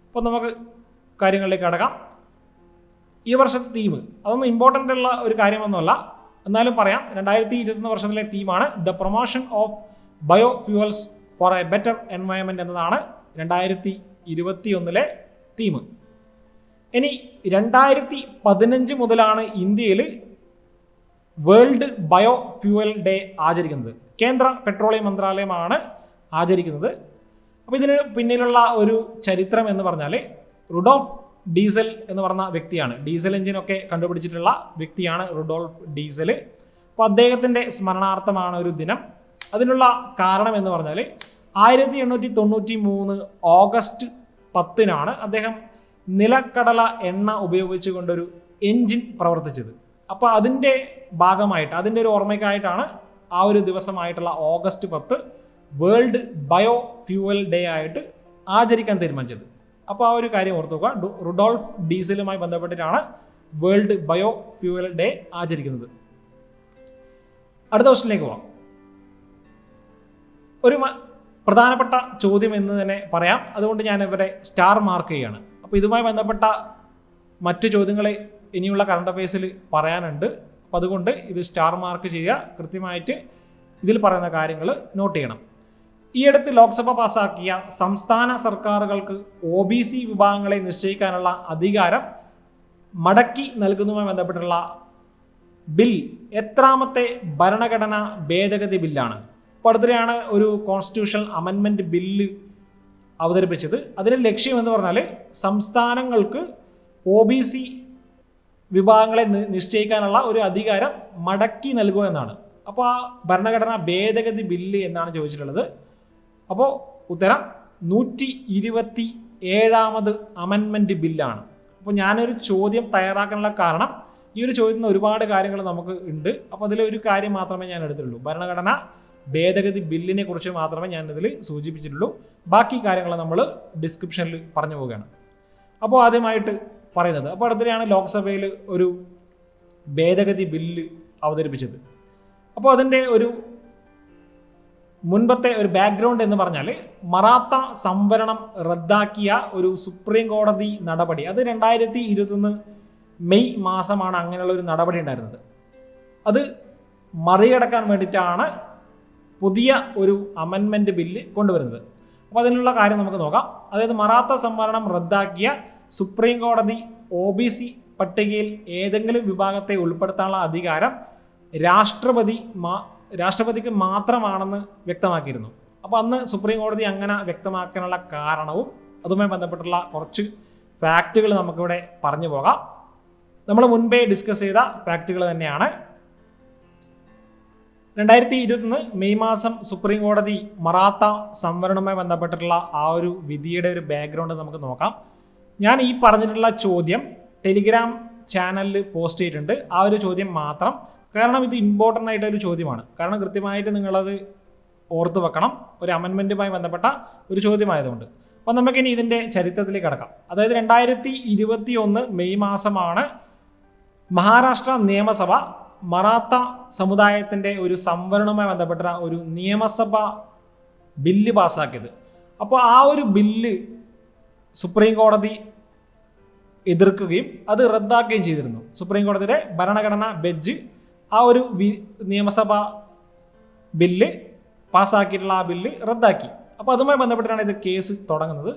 അപ്പോൾ നമുക്ക് കാര്യങ്ങളിലേക്ക് കടക്കാം. ഈ വർഷത്തെ തീം അതൊന്നും ഇമ്പോർട്ടൻ്റ് ഉള്ള ഒരു കാര്യമൊന്നുമല്ല, എന്നാലും പറയാം. 2021 വർഷത്തിലെ തീമാണ് the promotion of bio fuels for a better environment എന്നതാണ് 2021 തീം. ഇനി 2015 മുതലാണ് ഇന്ത്യയിൽ വേൾഡ് ബയോ ഫ്യൂവൽ ഡേ ആചരിക്കുന്നത്. കേന്ദ്ര പെട്രോളിയം മന്ത്രാലയമാണ് ആചരിക്കുന്നത്. അപ്പോൾ ഇതിന് പിന്നിലുള്ള ഒരു ചരിത്രം എന്ന് പറഞ്ഞാൽ റുഡോൾഫ് ഡീസൽ എന്ന് പറഞ്ഞ വ്യക്തിയാണ്. ഡീസൽ എഞ്ചിനൊക്കെ കണ്ടുപിടിച്ചിട്ടുള്ള വ്യക്തിയാണ് റുഡോൾഫ് ഡീസൽ. അപ്പോൾ അദ്ദേഹത്തിൻ്റെ സ്മരണാർത്ഥമാണ് ഒരു ദിനം. അതിനുള്ള കാരണം എന്ന് പറഞ്ഞാൽ 1893 ഓഗസ്റ്റ് 10-നാണ് അദ്ദേഹം നിലക്കടല എണ്ണ ഉപയോഗിച്ചുകൊണ്ടൊരു എൻജിൻ പ്രവർത്തിച്ചത്. അപ്പോൾ അതിൻ്റെ ഭാഗമായിട്ട്, അതിൻ്റെ ഒരു ഓർമ്മയ്ക്കായിട്ടാണ് ആ ഒരു ദിവസമായിട്ടുള്ള August 10 world bio fuel day ആയിട്ട് ആചരിക്കാൻ തീരുമാനിച്ചത്. അപ്പോൾ ആ ഒരു കാര്യം ഓർത്ത് നോക്കുക. റുഡോൾഫ് ഡീസലുമായി ബന്ധപ്പെട്ടിട്ടാണ് വേൾഡ് ബയോ ഫ്യൂവൽ ഡേ ആചരിക്കുന്നത്. അടുത്ത ക്വസ്റ്റിനിലേക്ക് പോവാം. ഒരു പ്രധാനപ്പെട്ട ചോദ്യം എന്ന് തന്നെ പറയാം, അതുകൊണ്ട് ഞാൻ ഇവിടെ സ്റ്റാർ മാർക്ക് ചെയ്യുകയാണ്. അപ്പോൾ ഇതുമായി ബന്ധപ്പെട്ട മറ്റു ചോദ്യങ്ങൾ ഇനിയുള്ള കറണ്ട് അഫയേഴ്സിൽ പറയാനുണ്ട്. അപ്പോൾ അതുകൊണ്ട് ഇത് സ്റ്റാർ മാർക്ക് ചെയ്യുക, കൃത്യമായിട്ട് ഇതിൽ പറയുന്ന കാര്യങ്ങൾ നോട്ട് ചെയ്യണം. ഈയടുത്ത് ലോക്സഭ പാസാക്കിയ സംസ്ഥാന സർക്കാരുകൾക്ക് OBC വിഭാഗങ്ങളെ നിശ്ചയിക്കാനുള്ള അധികാരം മടക്കി നൽകുന്നതുമായി ബന്ധപ്പെട്ടുള്ള ബിൽ എത്രാമത്തെ ഭരണഘടനാ ഭേദഗതി ബില്ലാണ്? അപ്പോൾ അടുത്തിടെയാണ് ഒരു കോൺസ്റ്റിറ്റ്യൂഷണൽ അമെൻമെൻറ്റ് ബില്ല് അവതരിപ്പിച്ചത്. അതിൻ്റെ ലക്ഷ്യം എന്ന് പറഞ്ഞാൽ സംസ്ഥാനങ്ങൾക്ക് OBC വിഭാഗങ്ങളെ നിശ്ചയിക്കാനുള്ള ഒരു അധികാരം മടക്കി നൽകുക എന്നാണ്. അപ്പോൾ ആ ഭരണഘടനാ ഭേദഗതി ബില്ല് എന്നാണ് ചോദിച്ചിട്ടുള്ളത്. അപ്പോൾ ഉത്തരം 127ാമത് അമെൻമെൻറ്റ് ബില്ലാണ്. അപ്പോൾ ഞാനൊരു ചോദ്യം തയ്യാറാക്കാനുള്ള കാരണം ഈ ഒരു ചോദ്യത്തിന് ഒരുപാട് കാര്യങ്ങൾ നമുക്ക് ഉണ്ട്. അപ്പോൾ അതിലൊരു കാര്യം മാത്രമേ ഞാൻ എടുത്തിട്ടുള്ളൂ, ഭരണഘടനാ ഭേദഗതി ബില്ലിനെ കുറിച്ച് മാത്രമേ ഞാൻ ഇതിൽ സൂചിപ്പിച്ചിട്ടുള്ളൂ. ബാക്കി കാര്യങ്ങൾ നമ്മൾ ഡിസ്ക്രിപ്ഷനിൽ പറഞ്ഞു പോവുകയാണ്. അപ്പോൾ ആദ്യമായിട്ട് പറയുന്നത്, അപ്പോൾ അടുത്തിടെയാണ് ലോക്സഭയിൽ ഒരു ഭേദഗതി ബില്ല് അവതരിപ്പിച്ചത്. അപ്പോൾ അതിൻ്റെ ഒരു മുൻപത്തെ ഒരു ബാക്ക്ഗ്രൗണ്ട് എന്ന് പറഞ്ഞാൽ മറാത്ത സംവരണം റദ്ദാക്കിയ ഒരു സുപ്രീം കോടതി നടപടി, അത് 2021 മെയ് മാസമാണ് അങ്ങനെയുള്ള ഒരു നടപടി ഉണ്ടായിരുന്നത്. അത് മറികടക്കാൻ വേണ്ടിയിട്ടാണ് പുതിയ ഒരു അമെൻമെൻറ്റ് ബില്ല് കൊണ്ടുവരുന്നത്. അപ്പോൾ അതിനുള്ള കാര്യം നമുക്ക് നോക്കാം. അതായത് മറാത്ത സംവരണം റദ്ദാക്കിയ സുപ്രീം കോടതി OBC പട്ടികയിൽ ഏതെങ്കിലും വിഭാഗത്തെ ഉൾപ്പെടുത്താനുള്ള അധികാരം രാഷ്ട്രപതിക്ക് മാത്രമാണെന്ന് വ്യക്തമാക്കിയിരുന്നു. അപ്പോൾ അന്ന് സുപ്രീം കോടതി അങ്ങനെ വ്യക്തമാക്കാനുള്ള കാരണവും അതുമായി ബന്ധപ്പെട്ടുള്ള കുറച്ച് ഫാക്റ്റുകൾ നമുക്കിവിടെ പറഞ്ഞു പോകാം. നമ്മൾ മുൻപേ ഡിസ്കസ് ചെയ്ത ഫാക്റ്റുകൾ തന്നെയാണ്. 2021 മെയ് മാസം സുപ്രീം കോടതി മറാത്ത സംവരണവുമായി ബന്ധപ്പെട്ടിട്ടുള്ള ആ ഒരു വിധിയുടെ ഒരു ബാക്ക്ഗ്രൗണ്ട് നമുക്ക് നോക്കാം. ഞാൻ ഈ പറഞ്ഞിട്ടുള്ള ചോദ്യം ടെലിഗ്രാം ചാനലിൽ പോസ്റ്റ് ചെയ്തിട്ടുണ്ട്. ആ ഒരു ചോദ്യം മാത്രം, കാരണം ഇത് ഇമ്പോർട്ടൻ്റ് ആയിട്ടൊരു ചോദ്യമാണ്. കാരണം കൃത്യമായിട്ട് നിങ്ങളത് ഓർത്ത് വെക്കണം, ഒരു അമെൻമെൻറ്റുമായി ബന്ധപ്പെട്ട ഒരു ചോദ്യമായതുകൊണ്ട്. അപ്പോൾ നമുക്കിനി ഇതിൻ്റെ ചരിത്രത്തിലേക്ക് കടക്കാം. അതായത് 2021 മെയ് മാസമാണ് മഹാരാഷ്ട്ര നിയമസഭ മറാത്ത സമുദായത്തിൻ്റെ ഒരു സംവരണവുമായി ബന്ധപ്പെട്ട ഒരു നിയമസഭ ബില്ല് പാസ്സാക്കിയത്. അപ്പോൾ ആ ഒരു ബില്ല് സുപ്രീം കോടതി എതിർക്കുകയും അത് റദ്ദാക്കുകയും ചെയ്തിരുന്നു. സുപ്രീം കോടതിയുടെ ഭരണഘടനാ ബെഞ്ച് ആ ഒരു നിയമസഭ ബില്ല് പാസ്സാക്കിയിട്ടുള്ള ആ ബില്ല് റദ്ദാക്കി. അപ്പോൾ അതുമായി ബന്ധപ്പെട്ടാണ് ഇത് കേസ് തുടങ്ങുന്നത്.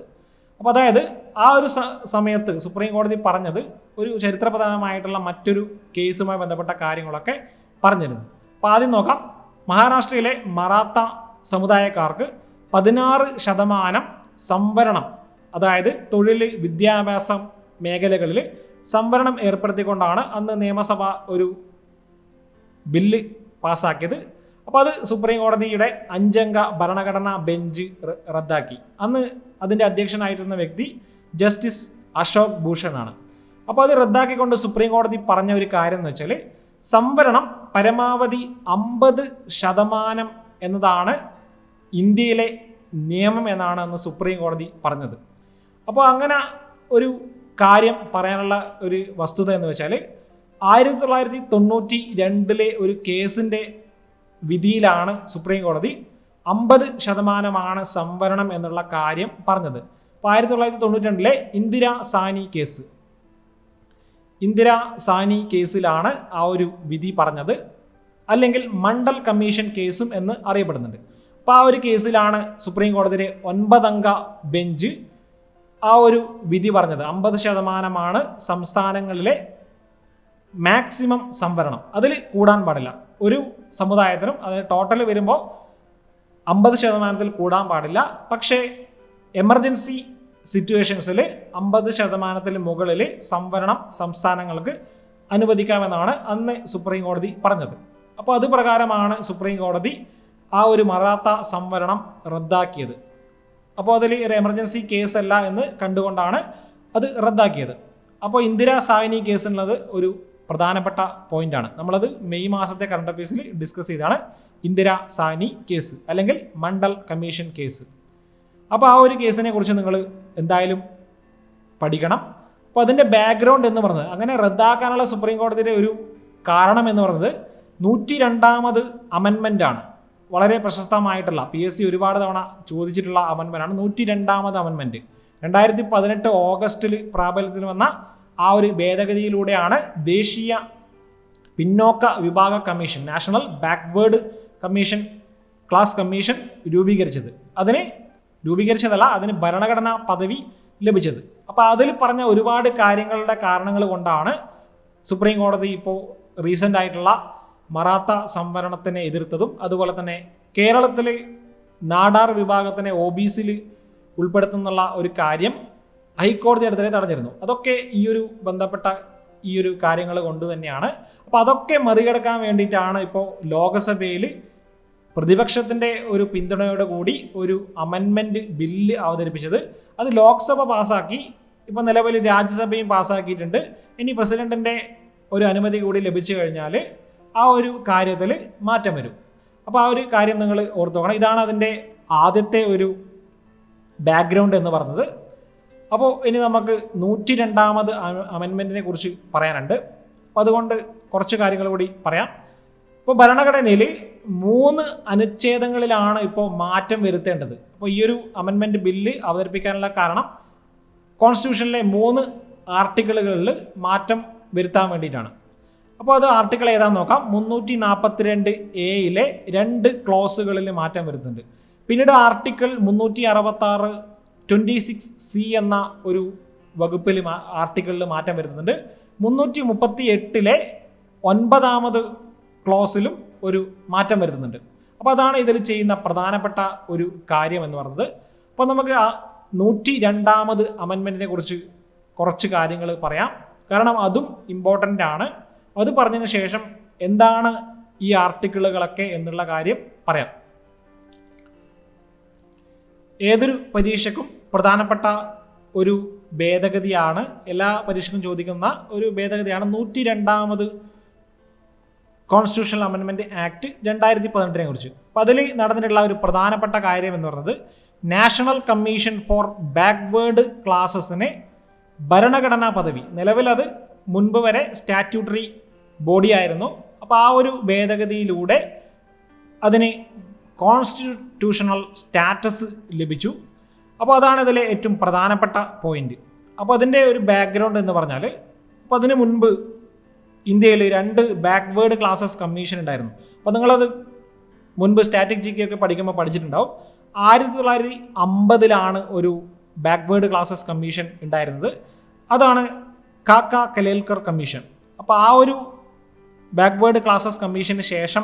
അപ്പോൾ അതായത് ആ ഒരു സമയത്ത് സുപ്രീം കോടതി പറഞ്ഞത് ഒരു ചരിത്രപ്രധാനമായിട്ടുള്ള മറ്റൊരു കേസുമായി ബന്ധപ്പെട്ട കാര്യങ്ങളൊക്കെ പറഞ്ഞിരുന്നു. അപ്പോൾ ആദ്യം നോക്കാം. മഹാരാഷ്ട്രയിലെ മറാത്ത സമുദായക്കാർക്ക് 16% സംവരണം, അതായത് തൊഴിൽ, വിദ്യാഭ്യാസം മേഖലകളിൽ സംവരണം ഏർപ്പെടുത്തിക്കൊണ്ടാണ് അന്ന് നിയമസഭ ഒരു ബില്ല് പാസ്സാക്കിയത്. അപ്പോൾ അത് സുപ്രീം കോടതിയുടെ 5 അംഗ ഭരണഘടനാ ബെഞ്ച് റദ്ദാക്കി. അന്ന് അതിൻ്റെ അധ്യക്ഷനായിരുന്ന വ്യക്തി ജസ്റ്റിസ് അശോക് ഭൂഷണാണ്. അപ്പോൾ അത് റദ്ദാക്കിക്കൊണ്ട് സുപ്രീം കോടതി പറഞ്ഞ ഒരു കാര്യം എന്ന് വെച്ചാൽ സംവരണം പരമാവധി 50% എന്നതാണ് ഇന്ത്യയിലെ നിയമം എന്നാണ് അന്ന് സുപ്രീം കോടതി പറഞ്ഞത്. അപ്പോൾ അങ്ങനെ ഒരു കാര്യം പറയാനുള്ള ഒരു വസ്തുത എന്ന് വെച്ചാൽ 1992 ഒരു കേസിൻ്റെ വിധിയിലാണ് സുപ്രീം കോടതി 50% സംവരണം എന്നുള്ള കാര്യം പറഞ്ഞത്. അപ്പോൾ 1992 ഇന്ദിരാ സാനി കേസിലാണ് ആ ഒരു വിധി പറഞ്ഞത്, അല്ലെങ്കിൽ മണ്ഡൽ കമ്മീഷൻ കേസും എന്ന് അറിയപ്പെടുന്നുണ്ട്. അപ്പോൾ ആ ഒരു കേസിലാണ് സുപ്രീം കോടതിയുടെ 9 അംഗ ബെഞ്ച് ആ ഒരു വിധി പറഞ്ഞത്. 50% സംസ്ഥാനങ്ങളിലെ മാക്സിമം സംവരണം, അതിൽ കൂടാൻ പാടില്ല. ഒരു സമുദായത്തിനും അതായത് ടോട്ടൽ വരുമ്പോൾ 50% കൂടാൻ പാടില്ല. പക്ഷേ എമർജൻസി സിറ്റുവേഷൻസിൽ 50% മുകളിൽ സംവരണം സംസ്ഥാനങ്ങൾക്ക് അനുവദിക്കാമെന്നാണ് അന്ന് സുപ്രീം കോടതി പറഞ്ഞത്. അപ്പോൾ അത് പ്രകാരമാണ് സുപ്രീം കോടതി ആ ഒരു മറാത്ത സംവരണം റദ്ദാക്കിയത്. അപ്പോൾ അതിൽ ഒരു എമർജൻസി കേസല്ല എന്ന് കണ്ടുകൊണ്ടാണ് അത് റദ്ദാക്കിയത്. അപ്പോൾ ഇന്ദിരാ സാഹ്നി കേസ് എന്നുള്ളത് ഒരു പ്രധാനപ്പെട്ട പോയിന്റാണ്. നമ്മളത് മെയ് മാസത്തെ കറണ്ട് അഫയേഴ്സിൽ ഡിസ്കസ് ചെയ്താണ് ഇന്ദിരാ സാഹ്നി കേസ്, അല്ലെങ്കിൽ മണ്ഡൽ കമ്മീഷൻ കേസ്. അപ്പോൾ ആ ഒരു കേസിനെ കുറിച്ച് നിങ്ങൾ എന്തായാലും പഠിക്കണം. അപ്പോൾ അതിൻ്റെ ബാക്ക്ഗ്രൗണ്ട് എന്ന് പറഞ്ഞത്, അങ്ങനെ റദ്ദാക്കാനുള്ള സുപ്രീം കോടതിയുടെ ഒരു കാരണം എന്ന് പറയുന്നത് 102ാമത് അമെൻമെൻ്റ് ആണ്. വളരെ പ്രശസ്തമായിട്ടുള്ള PSC ഒരുപാട് തവണ ചോദിച്ചിട്ടുള്ള അമെൻമെൻ്റാണ് 102ാമത് അമെൻമെൻറ്റ്. 2018 ഓഗസ്റ്റിൽ പ്രാബല്യത്തിൽ വന്ന ആ ഒരു ഭേദഗതിയിലൂടെയാണ് ദേശീയ പിന്നോക്ക വിഭാഗ commission, national backward commission class commission രൂപീകരിച്ചത്. അതിന് ഭരണഘടനാ പദവി ലഭിച്ചത്. അപ്പോൾ അതിൽ പറഞ്ഞ ഒരുപാട് കാര്യങ്ങളുടെ കാരണങ്ങൾ കൊണ്ടാണ് സുപ്രീം കോടതി ഇപ്പോൾ റീസെൻ്റ് ആയിട്ടുള്ള മറാത്ത സംവരണത്തിനെ എതിർത്തതും അതുപോലെ തന്നെ കേരളത്തിൽ നാടാർ വിഭാഗത്തിനെ OBCയിൽ ഉൾപ്പെടുത്തുന്നുള്ള ഒരു കാര്യം ഹൈക്കോടതി അടുത്തിടെ തടഞ്ഞിരുന്നു. അതൊക്കെ ബന്ധപ്പെട്ട ഈ ഒരു കാര്യങ്ങൾ കൊണ്ട് തന്നെയാണ്. അപ്പോൾ അതൊക്കെ മറികടക്കാൻ വേണ്ടിയിട്ടാണ് ഇപ്പോൾ ലോകസഭയിൽ പ്രതിപക്ഷത്തിൻ്റെ ഒരു പിന്തുണയോടെ കൂടി ഒരു അമെൻമെൻറ്റ് ബില്ല് അവതരിപ്പിച്ചത്. അത് ലോക്സഭ പാസ്സാക്കി. ഇപ്പോൾ നിലവിൽ രാജ്യസഭയും പാസ്സാക്കിയിട്ടുണ്ട്. ഇനി പ്രസിഡന്റിൻ്റെ ഒരു അനുമതി കൂടി ലഭിച്ചു കഴിഞ്ഞാൽ ആ ഒരു കാര്യത്തിൽ മാറ്റം വരും. അപ്പോൾ ആ ഒരു കാര്യം നിങ്ങൾ ഓർത്ത് നോക്കണം. ഇതാണ് അതിൻ്റെ ആദ്യത്തെ ഒരു ബാക്ക്ഗ്രൗണ്ട് എന്ന് പറഞ്ഞത്. അപ്പോൾ ഇനി നമുക്ക് 102ാമത് അമെൻമെൻറ്റിനെ കുറിച്ച് പറയാനുണ്ട്. അപ്പോൾ അതുകൊണ്ട് കുറച്ച് കാര്യങ്ങൾ കൂടി പറയാം. ഇപ്പോൾ ഭരണഘടനയിൽ 3 അനുച്ഛേദങ്ങളിലാണ് ഇപ്പോൾ മാറ്റം വരുത്തേണ്ടത്. അപ്പോൾ ഈ ഒരു അമെൻമെൻറ്റ് ബില്ല് അവതരിപ്പിക്കാനുള്ള കാരണം കോൺസ്റ്റിറ്റ്യൂഷനിലെ 3 ആർട്ടിക്കിളുകളിൽ മാറ്റം വരുത്താൻ വേണ്ടിയിട്ടാണ്. അപ്പോൾ അത് ആർട്ടിക്കിൾ ഏതാണെന്ന് നോക്കാം. 342A 2 ക്ലോസുകളിൽ മാറ്റം വരുത്തുന്നുണ്ട്. പിന്നീട് ആർട്ടിക്കിൾ 366 26C എന്ന ഒരു വകുപ്പിൽ ആർട്ടിക്കിളിൽ മാറ്റം വരുത്തുന്നുണ്ട്. 338 9ാമത് ക്ലോസിലും ഒരു മാറ്റം വരുത്തുന്നുണ്ട്. അപ്പോൾ അതാണ് ഇതിൽ ചെയ്യുന്ന പ്രധാനപ്പെട്ട ഒരു കാര്യം എന്ന് പറയുന്നത്. അപ്പോൾ നമുക്ക് ആ 102ാമത് അമെൻമെൻറ്റിനെ കുറിച്ച് കുറച്ച് കാര്യങ്ങൾ പറയാം. കാരണം അതും ഇമ്പോർട്ടൻ്റ് ആണ്. അത് പറഞ്ഞതിന് ശേഷം എന്താണ് ഈ ആർട്ടിക്കിളുകളൊക്കെ എന്നുള്ള കാര്യം പറയാം. ഏതൊരു പരീക്ഷയ്ക്കും പ്രധാനപ്പെട്ട ഒരു ഭേദഗതിയാണ്, എല്ലാ പരീക്ഷയ്ക്കും ചോദിക്കുന്ന ഒരു ഭേദഗതിയാണ് 102ാമത് കോൺസ്റ്റിറ്റ്യൂഷണൽ അമെൻമെൻറ്റ് ആക്ട് 2018 കുറിച്ച്. അപ്പോൾ അതിൽ നടന്നിട്ടുള്ള ഒരു പ്രധാനപ്പെട്ട കാര്യം എന്ന് പറയുന്നത് നാഷണൽ കമ്മീഷൻ ഫോർ ബാക്ക്വേർഡ് ക്ലാസസിന് ഭരണഘടനാ പദവി. നിലവിൽ അത് മുൻപ് വരെ സ്റ്റാറ്റ്യൂട്ടറി ബോഡി ആയിരുന്നു. അപ്പോൾ ആ ഒരു ഭേദഗതിയിലൂടെ അതിന് കോൺസ്റ്റിറ്റ്യൂഷണൽ സ്റ്റാറ്റസ് ലഭിച്ചു. അപ്പോൾ അതാണ് ഇതിലെ ഏറ്റവും പ്രധാനപ്പെട്ട പോയിന്റ്. അപ്പോൾ അതിൻ്റെ ഒരു ബാക്ക്ഗ്രൗണ്ട് എന്ന് പറഞ്ഞാൽ, അപ്പോൾ അതിന് മുൻപ് ഇന്ത്യയിൽ 2 ബാക്ക്വേർഡ് ക്ലാസസ് കമ്മീഷൻ ഉണ്ടായിരുന്നു. അപ്പോൾ നിങ്ങളത് മുൻപ് സ്റ്റാറ്റിക് GK ഒക്കെ പഠിക്കുമ്പോൾ പഠിച്ചിട്ടുണ്ടാവും. 1950 ഒരു ബാക്ക്വേർഡ് ക്ലാസസ് കമ്മീഷൻ ഉണ്ടായിരുന്നത്. അതാണ് കാക്ക കലേൽക്കർ കമ്മീഷൻ. അപ്പോൾ ആ ഒരു ബാക്ക്വേർഡ് ക്ലാസസ് കമ്മീഷന് ശേഷം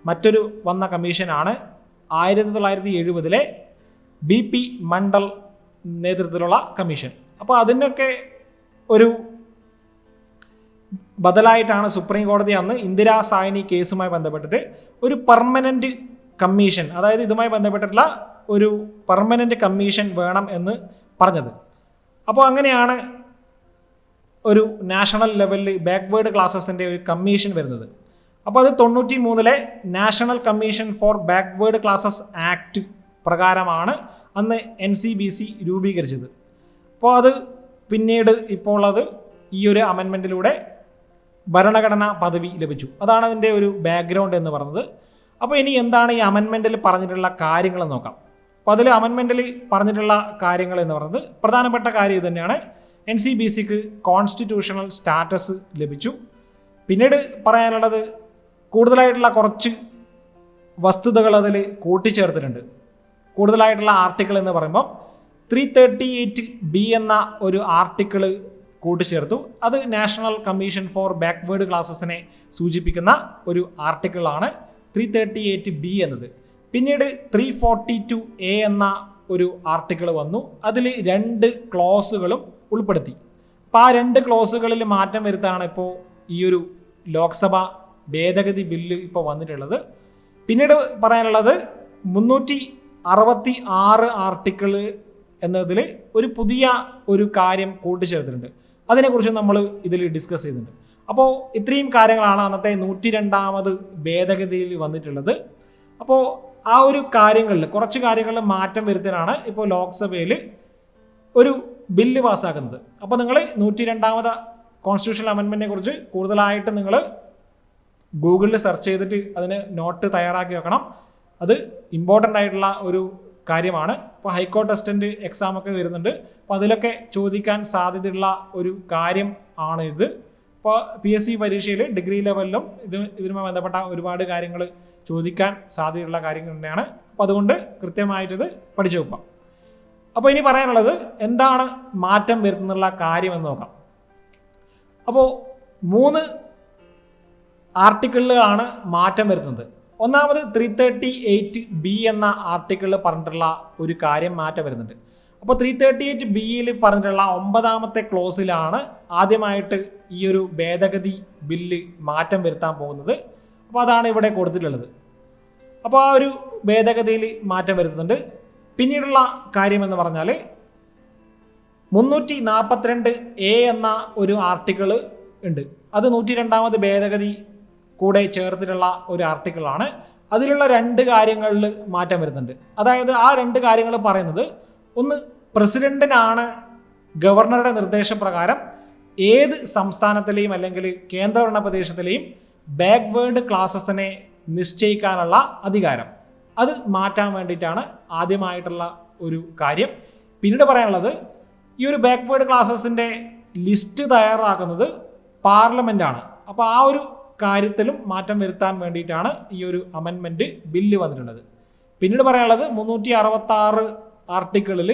മറ്റൊരു വന്ന കമ്മീഷനാണ് 1970 BP മണ്ഡൽ നേതൃത്വത്തിലുള്ള കമ്മീഷൻ. അപ്പോൾ അതിനൊക്കെ ഒരു ബദലായിട്ടാണ് സുപ്രീം കോടതി അന്ന് ഇന്ദിരാ സായ്നി കേസുമായി ബന്ധപ്പെട്ടിട്ട് ഒരു പെർമനൻ്റ് കമ്മീഷൻ, അതായത് ഇതുമായി ബന്ധപ്പെട്ടിട്ടുള്ള ഒരു പെർമനൻ്റ് കമ്മീഷൻ വേണം എന്ന് പറഞ്ഞത്. അപ്പോൾ അങ്ങനെയാണ് ഒരു നാഷണൽ ലെവലിൽ ബാക്ക്വേർഡ് ക്ലാസസിൻ്റെ ഒരു കമ്മീഷൻ വരുന്നത്. അപ്പോൾ അത് 93 national commission for backward classes act പ്രകാരമാണ് അന്ന് NCBC രൂപീകരിച്ചത്. അപ്പോൾ അത് പിന്നീട് ഇപ്പോൾ അത് ഈ ഒരു അമെൻമെൻറ്റിലൂടെ ഭരണഘടനാ പദവി ലഭിച്ചു. അതാണ് അതിൻ്റെ ഒരു ബാക്ക്ഗ്രൗണ്ട് എന്ന് പറയുന്നത്. അപ്പോൾ ഇനി എന്താണ് ഈ അമെൻമെൻറ്റിൽ പറഞ്ഞിട്ടുള്ള കാര്യങ്ങൾ നോക്കാം. അപ്പോൾ അതിൽ അമെൻമെൻറ്റിൽ പറഞ്ഞിട്ടുള്ള കാര്യങ്ങൾ എന്ന് പറയുന്നത് പ്രധാനപ്പെട്ട കാര്യം ഇത് തന്നെയാണ്. NCBCക്ക് കോൺസ്റ്റിറ്റ്യൂഷണൽ സ്റ്റാറ്റസ് ലഭിച്ചു. പിന്നീട് പറയാനുള്ളത് കൂടുതലായിട്ടുള്ള കുറച്ച് വസ്തുതകൾ അതിൽ കൂട്ടിച്ചേർത്തിട്ടുണ്ട്. കൂടുതലായിട്ടുള്ള ആർട്ടിക്കിൾ എന്ന് പറയുമ്പോൾ 338B എന്ന ഒരു ആർട്ടിക്കിൾ കൂട്ടിച്ചേർത്തു. അത് നാഷണൽ കമ്മീഷൻ ഫോർ ബാക്ക്വേർഡ് ക്ലാസസിനെ സൂചിപ്പിക്കുന്ന ഒരു ആർട്ടിക്കിളാണ് 338B എന്നത്. പിന്നീട് 342A എന്ന ഒരു ആർട്ടിക്കിൾ വന്നു. അതിൽ 2 ക്ലോസുകളും ഉൾപ്പെടുത്തി. അപ്പോൾ ആ 2 ക്ലോസുകളിൽ മാറ്റം വരുത്താനാണ് ഇപ്പോൾ ഈ ഒരു ലോക്സഭ ഭേദഗതി ബില്ല് ഇപ്പോൾ വന്നിട്ടുള്ളത്. പിന്നീട് പറയാനുള്ളത് 366 ആർട്ടിക്കിൾ എന്നതിൽ ഒരു പുതിയ ഒരു കാര്യം കൂട്ടിച്ചേർത്തിട്ടുണ്ട്. അതിനെക്കുറിച്ച് നമ്മൾ ഇതിൽ ഡിസ്കസ് ചെയ്തിട്ടുണ്ട്. അപ്പോൾ ഇത്രയും കാര്യങ്ങളാണ് അന്നത്തെ 102ാമത് ഭേദഗതിയിൽ വന്നിട്ടുള്ളത്. അപ്പോൾ ആ ഒരു കാര്യങ്ങളിൽ കുറച്ച് കാര്യങ്ങളിൽ മാറ്റം വരുത്താനാണ് ഇപ്പോൾ ലോക്സഭയിൽ ഒരു ബില്ല് പാസ്സാക്കുന്നത്. അപ്പോൾ നിങ്ങൾ 102ാമത് കോൺസ്റ്റിറ്റ്യൂഷണൽ അമെൻമെൻറ്റിനെ കുറിച്ച് കൂടുതലായിട്ട് നിങ്ങൾ ഗൂഗിളിൽ സെർച്ച് ചെയ്തിട്ട് അതിന് നോട്ട് തയ്യാറാക്കി വെക്കണം. അത് ഇമ്പോർട്ടൻ്റ് ആയിട്ടുള്ള ഒരു കാര്യമാണ്. ഇപ്പോൾ ഹൈക്കോർട്ട് അസിസ്റ്റൻ്റ് എക്സാമൊക്കെ വരുന്നുണ്ട്. അപ്പോൾ അതിലൊക്കെ ചോദിക്കാൻ സാധ്യതയുള്ള ഒരു കാര്യം ആണ് ഇത്. ഇപ്പോൾ PSC പരീക്ഷയിൽ ഡിഗ്രി ലെവലിലും ഇതിനുമായി ബന്ധപ്പെട്ട ഒരുപാട് കാര്യങ്ങൾ ചോദിക്കാൻ സാധ്യതയുള്ള കാര്യങ്ങൾ തന്നെയാണ്. അപ്പോൾ അതുകൊണ്ട് കൃത്യമായിട്ടിത് പഠിച്ചു വെക്കാം. അപ്പോൾ ഇനി പറയാനുള്ളത് എന്താണ് മാറ്റം വരുത്തുന്നുള്ള കാര്യമെന്ന് നോക്കാം. അപ്പോൾ 3 ആർട്ടിക്കിളിലാണ് മാറ്റം വരുത്തുന്നത്. ഒന്നാമത് 338B എന്ന ആർട്ടിക്കിളിൽ പറഞ്ഞിട്ടുള്ള ഒരു കാര്യം മാറ്റം വരുന്നുണ്ട്. അപ്പോൾ 338Bയിൽ പറഞ്ഞിട്ടുള്ള 9ാമത്തെ ക്ലോസിലാണ് ആദ്യമായിട്ട് ഈ ഒരു ഭേദഗതി ബില്ല് മാറ്റം വരുത്താൻ പോകുന്നത്. അപ്പോൾ അതാണ് ഇവിടെ കൊടുത്തിട്ടുള്ളത്. അപ്പോൾ ആ ഒരു ഭേദഗതിയിൽ മാറ്റം വരുത്തുന്നുണ്ട്. പിന്നീടുള്ള കാര്യമെന്ന് പറഞ്ഞാൽ 342A എന്ന ഒരു ആർട്ടിക്കിൾ ഉണ്ട്. അത് 102ാമത് ഭേദഗതി കൂടെ ചേർത്തിട്ടുള്ള ഒരു ആർട്ടിക്കിളാണ്. അതിലുള്ള 2 കാര്യങ്ങളിൽ മാറ്റം വരുന്നുണ്ട്. അതായത് ആ 2 കാര്യങ്ങൾ പറയുന്നത്, ഒന്ന്, പ്രസിഡന്റിനാണ് ഗവർണറുടെ നിർദ്ദേശപ്രകാരം ഏത് സംസ്ഥാനത്തിലെയും അല്ലെങ്കിൽ കേന്ദ്രഭരണ പ്രദേശത്തിലെയും ബാക്ക്വേർഡ് ക്ലാസസിനെ നിശ്ചയിക്കാനുള്ള അധികാരം. അത് മാറ്റാൻ വേണ്ടിയിട്ടാണ് ആദ്യമായിട്ടുള്ള ഒരു കാര്യം. പിന്നീട് പറയാനുള്ളത്, ഈ ഒരു ബാക്ക്വേർഡ് ക്ലാസസിൻ്റെ ലിസ്റ്റ് തയ്യാറാക്കുന്നത് പാർലമെൻറ്റാണ്. അപ്പോൾ ആ ഒരു കാര്യത്തിലും മാറ്റം വരുത്താൻ വേണ്ടിയിട്ടാണ് ഈ ഒരു അമെൻമെൻറ്റ് ബില്ല് വന്നിട്ടുള്ളത്. പിന്നീട് പറയാനുള്ളത് 366 ആർട്ടിക്കിളിൽ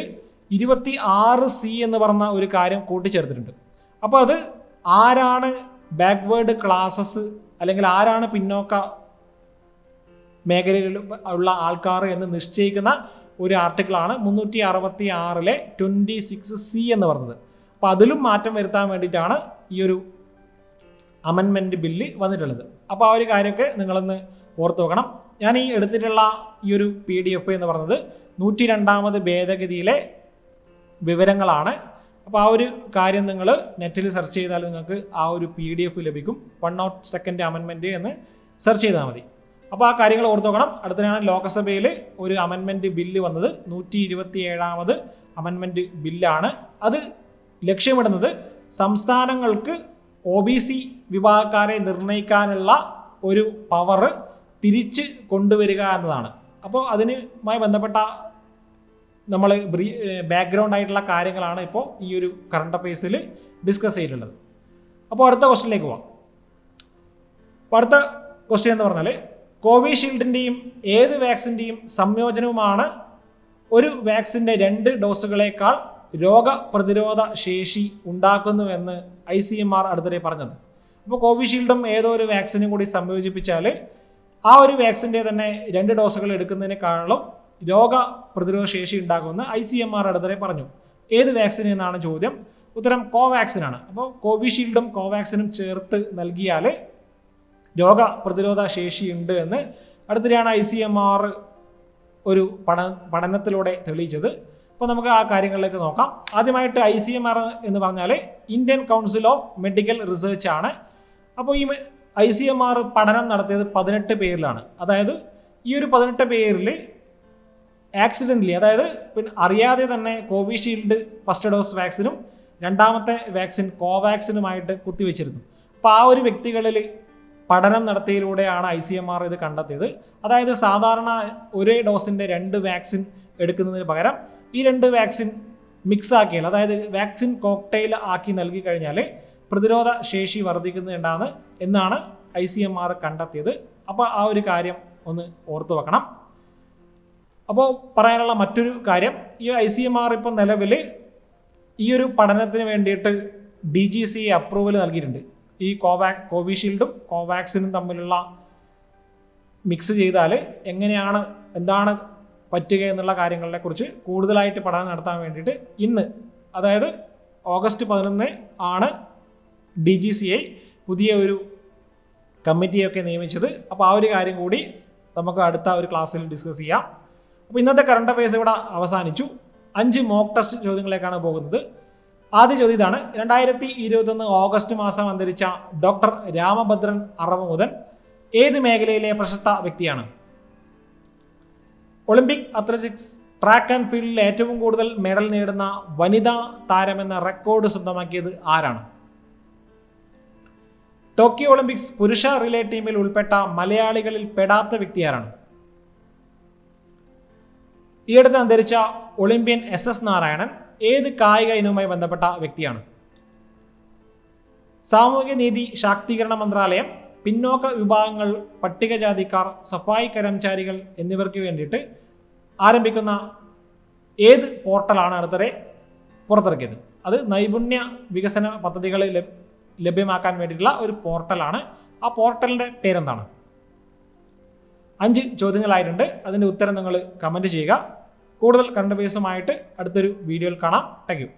26C എന്ന് പറഞ്ഞ ഒരു കാര്യം കൂട്ടിച്ചേർത്തിട്ടുണ്ട്. അപ്പോൾ അത് ആരാണ് ബാക്ക്വേർഡ് ക്ലാസസ് അല്ലെങ്കിൽ ആരാണ് പിന്നോക്ക മേഖലയിൽ ഉള്ള ആൾക്കാർ എന്ന് നിശ്ചയിക്കുന്ന ഒരു ആർട്ടിക്കിളാണ് 366 26C എന്ന് പറഞ്ഞത്. അപ്പോൾ അതിലും മാറ്റം വരുത്താൻ വേണ്ടിയിട്ടാണ് ഈ ഒരു അമെൻമെൻറ്റ് ബില്ല് വന്നിട്ടുള്ളത്. അപ്പോൾ ആ ഒരു കാര്യമൊക്കെ നിങ്ങളൊന്ന് ഓർത്ത് വെക്കണം. ഞാൻ ഈ എടുത്തിട്ടുള്ള ഈ ഒരു PDF എന്ന് പറഞ്ഞത് 102ാമത് ഭേദഗതിയിലെ വിവരങ്ങളാണ്. അപ്പോൾ ആ ഒരു കാര്യം നിങ്ങൾ നെറ്റിൽ സെർച്ച് ചെയ്താൽ നിങ്ങൾക്ക് ആ ഒരു PDF ലഭിക്കും. 102nd അമെൻമെൻറ്റ് എന്ന് സെർച്ച് ചെയ്താൽ മതി. അപ്പോൾ ആ കാര്യങ്ങൾ ഓർത്ത് നോക്കണം. അടുത്തതാണ് ലോക്സഭയിൽ ഒരു അമെൻമെൻറ്റ് ബില്ല് വന്നത് 127ാമത് അമെൻമെൻറ്റ് ബില്ലാണ്. അത് ലക്ഷ്യമിടുന്നത് സംസ്ഥാനങ്ങൾക്ക് OBC വിഭാഗക്കാരെ നിർണ്ണയിക്കാനുള്ള ഒരു പവർ തിരിച്ച് കൊണ്ടുവരിക എന്നതാണ്. അപ്പോൾ അതിനുമായി ബന്ധപ്പെട്ട നമ്മൾ ബാക്ക്ഗ്രൗണ്ട് ആയിട്ടുള്ള കാര്യങ്ങളാണ് ഇപ്പോൾ ഈ ഒരു കറണ്ട് അഫയേഴ്സിൽ ഡിസ്കസ് ചെയ്തിട്ടുള്ളത്. അപ്പോൾ അടുത്ത ക്വസ്റ്റ്യനിലേക്ക് പോകാം. അപ്പോൾ അടുത്ത ക്വസ്റ്റ്യൻ എന്ന് പറഞ്ഞാൽ, കോവിഷീൽഡിൻ്റെയും ഏത് വാക്സിൻ്റെയും സംയോജനവുമാണ് ഒരു വാക്സിൻ്റെ 2 ഡോസുകളേക്കാൾ രോഗപ്രതിരോധ ശേഷി ഉണ്ടാക്കുന്നുവെന്ന് ICMR അടുത്തിടെ പറഞ്ഞത്. അപ്പോൾ കോവിഷീൽഡും ഏതോ ഒരു വാക്സിനും കൂടി സംയോജിപ്പിച്ചാൽ ആ ഒരു വാക്സിൻ്റെ തന്നെ 2 ഡോസുകൾ എടുക്കുന്നതിനേക്കാളും രോഗപ്രതിരോധ ശേഷി ഉണ്ടാകുമെന്ന് ICMR അടുത്തിടെ പറഞ്ഞു. ഏത് വാക്സിൻ എന്നാണ് ചോദ്യം. ഉത്തരം കോവാക്സിനാണ്. അപ്പോൾ കോവിഷീൽഡും കോവാക്സിനും ചേർത്ത് നൽകിയാൽ രോഗപ്രതിരോധ ശേഷിയുണ്ട് എന്ന് അടുത്തിടെയാണ് ICMR ഒരു പഠനത്തിലൂടെ തെളിയിച്ചത്. അപ്പോൾ നമുക്ക് ആ കാര്യങ്ങളിലേക്ക് നോക്കാം. ആദ്യമായിട്ട് ICMR എന്ന് പറഞ്ഞാൽ Indian council of medical research ആണ്. അപ്പോൾ ഈ ICMR പഠനം നടത്തിയത് 18 പേരിലാണ്. അതായത് ഈ ഒരു 18 പേരിൽ ആക്സിഡൻ്റലി, അതായത് പിന്നെ അറിയാതെ തന്നെ കോവിഷീൽഡ് ഫസ്റ്റ് ഡോസ് വാക്സിനും 2ാമത്തെ വാക്സിൻ കോവാക്സിനുമായിട്ട് കുത്തിവെച്ചിരുന്നു. അപ്പോൾ ആ ഒരു വ്യക്തികളിൽ പഠനം നടത്തിയതിലൂടെയാണ് ICMR ഇത് കണ്ടെത്തിയത്. അതായത് സാധാരണ ഒരേ ഡോസിൻ്റെ 2 വാക്സിൻ എടുക്കുന്നതിന് പകരം ഈ 2 വാക്സിൻ മിക്സ് ആക്കിയാൽ, അതായത് വാക്സിൻ കോക്ടെയിൽ ആക്കി നൽകി കഴിഞ്ഞാൽ പ്രതിരോധ ശേഷി വർദ്ധിക്കുന്നുണ്ടാണ് എന്നാണ് ICMR കണ്ടെത്തിയത്. അപ്പോൾ ആ ഒരു കാര്യം ഒന്ന് ഓർത്തു വെക്കണം. അപ്പോൾ പറയാനുള്ള മറ്റൊരു കാര്യം, ഈ ICMR ഇപ്പോൾ നിലവിൽ ഈ ഒരു പഠനത്തിന് വേണ്ടിയിട്ട് DGCA അപ്രൂവൽ നൽകിയിട്ടുണ്ട്. ഈ കോവിഷീൽഡും കോവാക്സിനും തമ്മിലുള്ള മിക്സ് ചെയ്താൽ എങ്ങനെയാണ്, എന്താണ് പറ്റുക എന്നുള്ള കാര്യങ്ങളെക്കുറിച്ച് കൂടുതലായിട്ട് പഠനം നടത്താൻ വേണ്ടിയിട്ട് ഇന്ന്, അതായത് ഓഗസ്റ്റ് 11 ആണ് DGCA പുതിയ ഒരു കമ്മിറ്റിയൊക്കെ നിയമിച്ചത്. അപ്പോൾ ആ ഒരു കാര്യം കൂടി നമുക്ക് അടുത്ത ഒരു ക്ലാസ്സിൽ ഡിസ്കസ് ചെയ്യാം. അപ്പോൾ ഇന്നത്തെ കറണ്ട് അഫയേഴ്സ് ഇവിടെ അവസാനിച്ചു. 5 മോക്ക് ടെസ്റ്റ് ചോദ്യങ്ങളിലേക്കാണ് പോകുന്നത്. ആദ്യ ചോദ്യം ഇതാണ്: 2021 ഓഗസ്റ്റ് മാസം അന്തരിച്ച ഡോക്ടർ രാമഭദ്രൻ അറമുദൻ ഏത് മേഖലയിലെ പ്രശസ്ത വ്യക്തിയാണ്? ഒളിമ്പിക് അത്ലറ്റിക്സ് ട്രാക്ക് ആൻഡ് ഫീൽഡിൽ ഏറ്റവും കൂടുതൽ മെഡൽ നേടുന്ന വനിതാ താരമെന്ന റെക്കോർഡ് സ്വന്തമാക്കിയത് ആരാണ്? ടോക്കിയോ ഒളിമ്പിക്സ് പുരുഷ റിലേ ടീമിൽ ഉൾപ്പെട്ട മലയാളികളിൽ പെടാത്ത വ്യക്തി ആരാണ്? ഈയടുത്ത് അന്തരിച്ച ഒളിമ്പ്യൻ SS നാരായണൻ ഏത് കായിക ഇനവുമായി ബന്ധപ്പെട്ട വ്യക്തിയാണ്? സാമൂഹിക നീതി ശാക്തീകരണ മന്ത്രാലയം പിന്നോക്ക വിഭാഗങ്ങൾ, പട്ടികജാതിക്കാർ, സഫായി കർമ്മചാരികൾ എന്നിവർക്ക് വേണ്ടിയിട്ട് ആരംഭിക്കുന്ന ഏത് പോർട്ടലാണ് അടുത്തിടെ പുറത്തിറക്കിയത്? അത് നൈപുണ്യ വികസന പദ്ധതികൾ ലഭ്യമാക്കാൻ വേണ്ടിയിട്ടുള്ള ഒരു പോർട്ടലാണ്. ആ പോർട്ടലിൻ്റെ പേരെന്താണ്? 5 ചോദ്യങ്ങളായിട്ടുണ്ട്. അതിൻ്റെ ഉത്തരം നിങ്ങൾ കമൻറ്റ് ചെയ്യുക. കൂടുതൽ കറണ്ട് അഫയേഴ്സുമായിട്ട് അടുത്തൊരു വീഡിയോയിൽ കാണാം. Thank you.